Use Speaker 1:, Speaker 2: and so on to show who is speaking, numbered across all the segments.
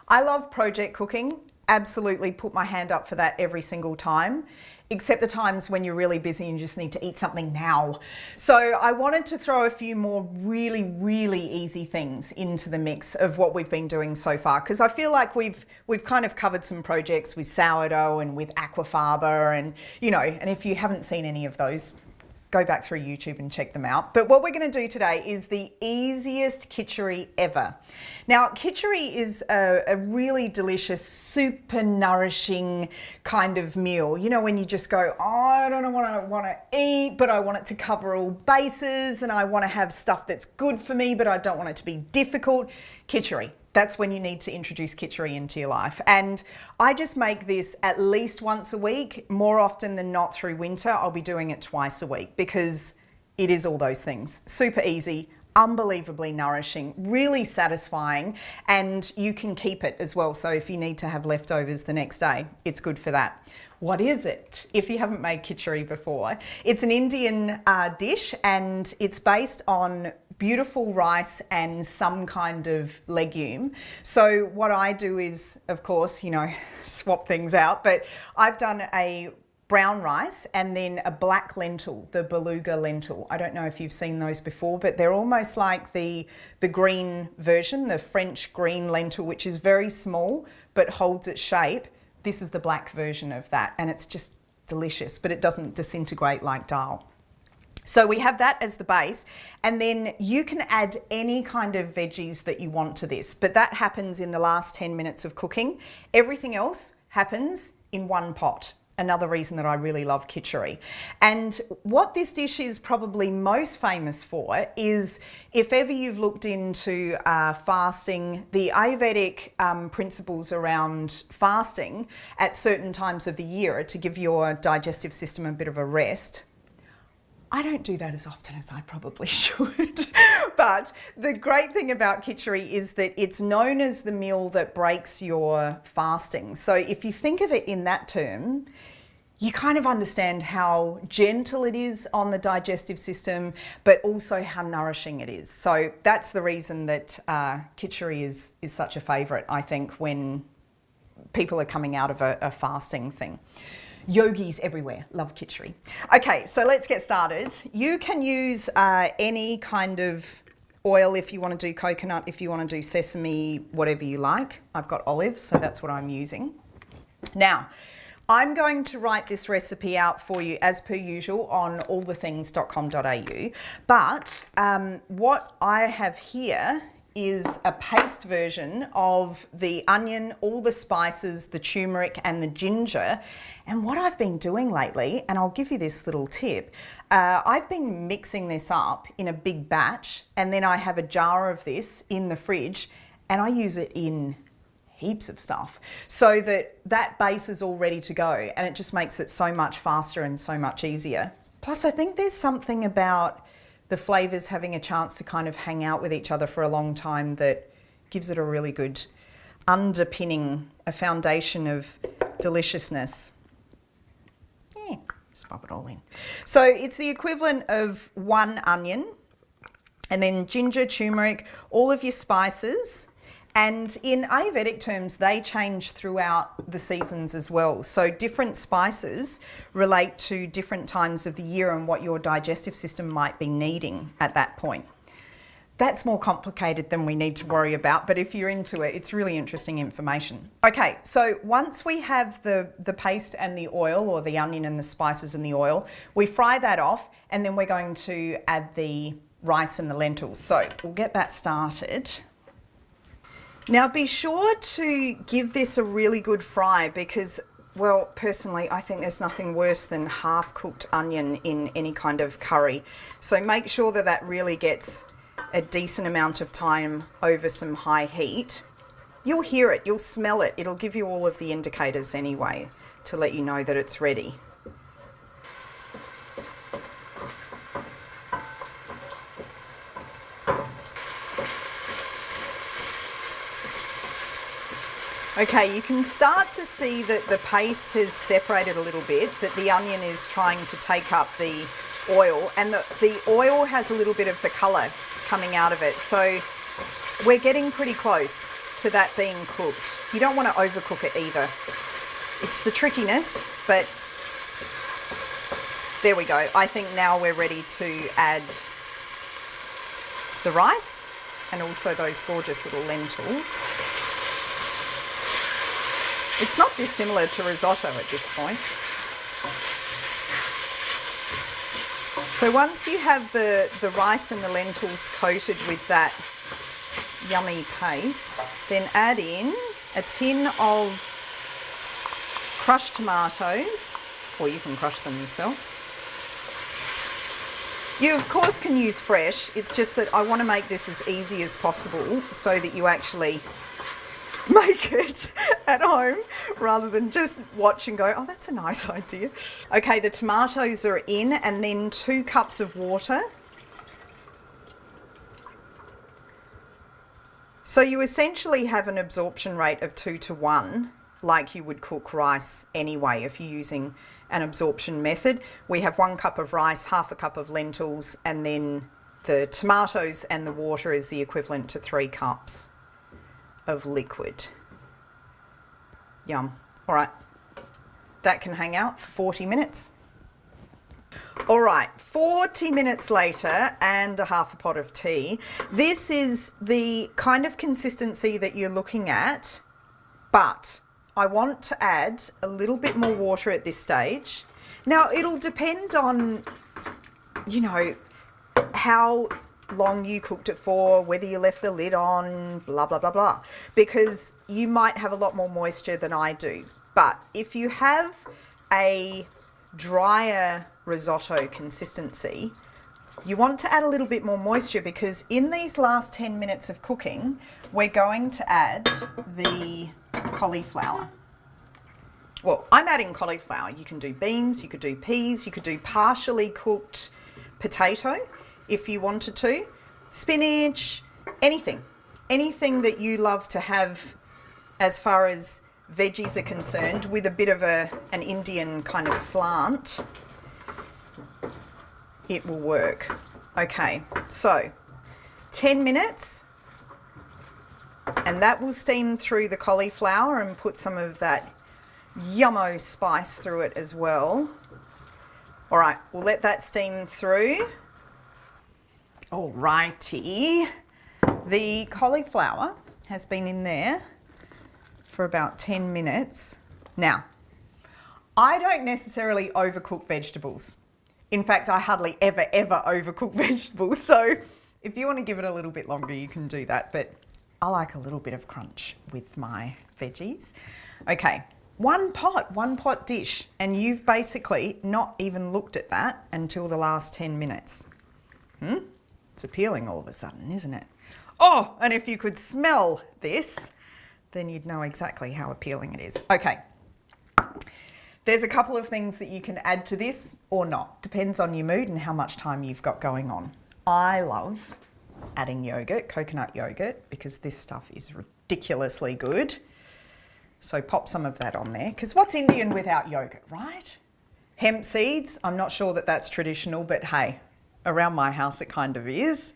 Speaker 1: I love project cooking. Absolutely put my hand up for that every single time, except the times when you're really busy and you just need to eat something now. So I wanted to throw a few more really easy things into the mix of what we've been doing so far, because I feel like we've kind of covered some projects with sourdough and with aquafaba, and and if you haven't seen any of those, go back through YouTube and check them out. But what we're going to do today is the easiest khichdi ever. Now, khichdi is a really delicious, super nourishing kind of meal. You know, when you just go, oh, I don't know what I want to eat, but I want it to cover all bases, and I want to have stuff that's good for me, but I don't want it to be difficult. Khichdi. That's when you need to introduce khichdi into your life. And I just make this at least once a week. More often than not through winter, I'll be doing it twice a week because it is all those things. Super easy, unbelievably nourishing, really satisfying, and you can keep it as well. So if you need to have leftovers the next day, it's good for that. What is it? If you haven't made khichdi before, it's an Indian dish, and it's based on beautiful rice and some kind of legume. So what I do is, of course, swap things out, but I've done a brown rice and then a black lentil, the beluga lentil. I don't know if you've seen those before, but they're almost like the green version, the French green lentil, which is very small but holds its shape. This is the black version of that, and it's just delicious, but it doesn't disintegrate like dal. So we have that as the base, and then you can add any kind of veggies that you want to this, but that happens in the last 10 minutes of cooking. Everything else happens in one pot. Another reason that I really love khichdi. And what this dish is probably most famous for is, if ever you've looked into fasting, the Ayurvedic principles around fasting at certain times of the year to give your digestive system a bit of a rest. I don't do that as often as I probably should. But the great thing about khichdi is that it's known as the meal that breaks your fasting. So if you think of it in that term, you kind of understand how gentle it is on the digestive system, but also how nourishing it is. So that's the reason that khichdi is such a favourite, I think, when people are coming out of a fasting thing. Yogis everywhere love khichdi. Okay, so let's get started. You can use any kind of oil if you want to do coconut, if you want to do sesame, whatever you like. I've got olives, so that's what I'm using. Now, I'm going to write this recipe out for you as per usual on allthethings.com.au. But what I have here is a paste version of the onion, all the spices, the turmeric and the ginger. And what I've been doing lately, and I'll give you this little tip, I've been mixing this up in a big batch, and then I have a jar of this in the fridge, and I use it in heaps of stuff so that base is all ready to go, and it just makes it so much faster and so much easier. Plus, I think there's something about the flavours having a chance to kind of hang out with each other for a long time that gives it a really good underpinning, a foundation of deliciousness. Yeah, just pop it all in. So it's the equivalent of 1 onion, and then ginger, turmeric, all of your spices. And in Ayurvedic terms, they change throughout the seasons as well. So different spices relate to different times of the year and what your digestive system might be needing at that point. That's more complicated than we need to worry about, but if you're into it, it's really interesting information. Okay, so once we have the paste and the oil, or the onion and the spices and the oil, we fry that off, and then we're going to add the rice and the lentils. So we'll get that started. Now be sure to give this a really good fry because, well, personally, I think there's nothing worse than half-cooked onion in any kind of curry. So make sure that that really gets a decent amount of time over some high heat. You'll hear it, you'll smell it. It'll give you all of the indicators anyway to let you know that it's ready. Okay, you can start to see that the paste has separated a little bit, that the onion is trying to take up the oil, and the oil has a little bit of the colour coming out of it. So we're getting pretty close to that being cooked. You don't want to overcook it either. It's the trickiness, but there we go. I think now we're ready to add the rice and also those gorgeous little lentils. It's not dissimilar to risotto at this point. So once you have the rice and the lentils coated with that yummy paste, then add in a tin of crushed tomatoes, or you can crush them yourself. You of course can use fresh, it's just that I want to make this as easy as possible so that you actually make it at home rather than just watch and go, oh, that's a nice idea. Okay, the tomatoes are in, and then 2 cups of water. So you essentially have an absorption rate of 2 to 1, like you would cook rice anyway if you're using an absorption method. We have 1 cup of rice, half a cup of lentils, and then the tomatoes and the water is the equivalent to 3 cups of liquid. Yum. All right, that can hang out for 40 minutes. All right, 40 minutes later and a half a pot of tea. This is the kind of consistency that you're looking at, but I want to add a little bit more water at this stage. Now, it'll depend on, you know, how long you cooked it for, whether you left the lid on, blah, blah, blah, blah, because you might have a lot more moisture than I do. But if you have a drier risotto consistency, you want to add a little bit more moisture, because in these last 10 minutes of cooking, we're going to add the cauliflower. Well, I'm adding cauliflower. You can do beans, you could do peas, you could do partially cooked potato if you wanted to, spinach, anything that you love to have as far as veggies are concerned, with a bit of an Indian kind of slant, it will work. Okay, so 10 minutes, and that will steam through the cauliflower and put some of that yummo spice through it as well. All right, we'll let that steam through. Alrighty, the cauliflower has been in there for about 10 minutes. Now, I don't necessarily overcook vegetables. In fact, I hardly ever overcook vegetables. So if you want to give it a little bit longer, you can do that. But I like a little bit of crunch with my veggies. Okay, one pot dish, and you've basically not even looked at that until the last 10 minutes. It's appealing all of a sudden, isn't it? Oh, and if you could smell this, then you'd know exactly how appealing it is. Okay, there's a couple of things that you can add to this or not. Depends on your mood and how much time you've got going on. I love adding yogurt, coconut yogurt, because this stuff is ridiculously good. So pop some of that on there, because what's Indian without yogurt, right? Hemp seeds, I'm not sure that that's traditional, but hey, around my house it kind of is.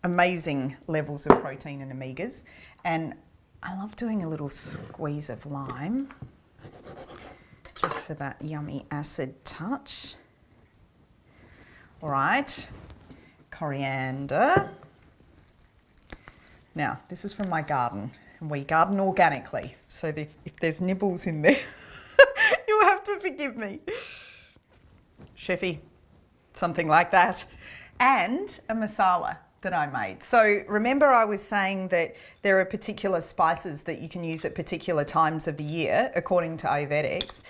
Speaker 1: Amazing levels of protein and omegas. And I love doing a little squeeze of lime, just for that yummy acid touch. All right, coriander. Now, this is from my garden, and we garden organically, so if there's nibbles in there, you'll have to forgive me. Chefy, something like that. And a masala that I made. So remember I was saying that there are particular spices that you can use at particular times of the year, according to Ayurvedics.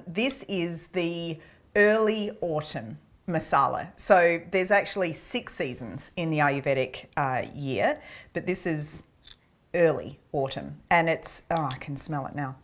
Speaker 1: This is the early autumn masala. So there's actually 6 seasons in the Ayurvedic year, but this is early autumn, and it's, oh, I can smell it now.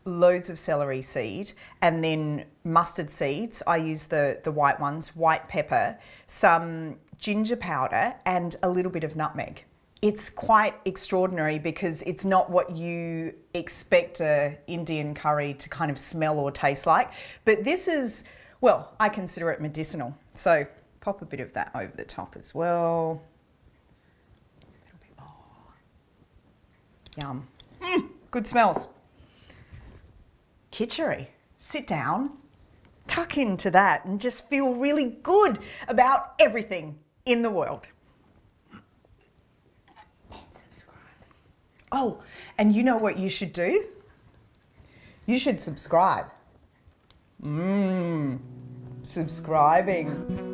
Speaker 1: Loads of celery seed, and then mustard seeds. I use the white ones, white pepper, some ginger powder, and a little bit of nutmeg. It's quite extraordinary because it's not what you expect a Indian curry to kind of smell or taste like, but this is, well, I consider it medicinal. So pop a bit of that over the top as well. A little bit more. Yum. Good smells. Kitchery. Sit down, tuck into that, and just feel really good about everything in the world.
Speaker 2: And subscribe.
Speaker 1: Oh, and you know what you should do? You should subscribe. Subscribing.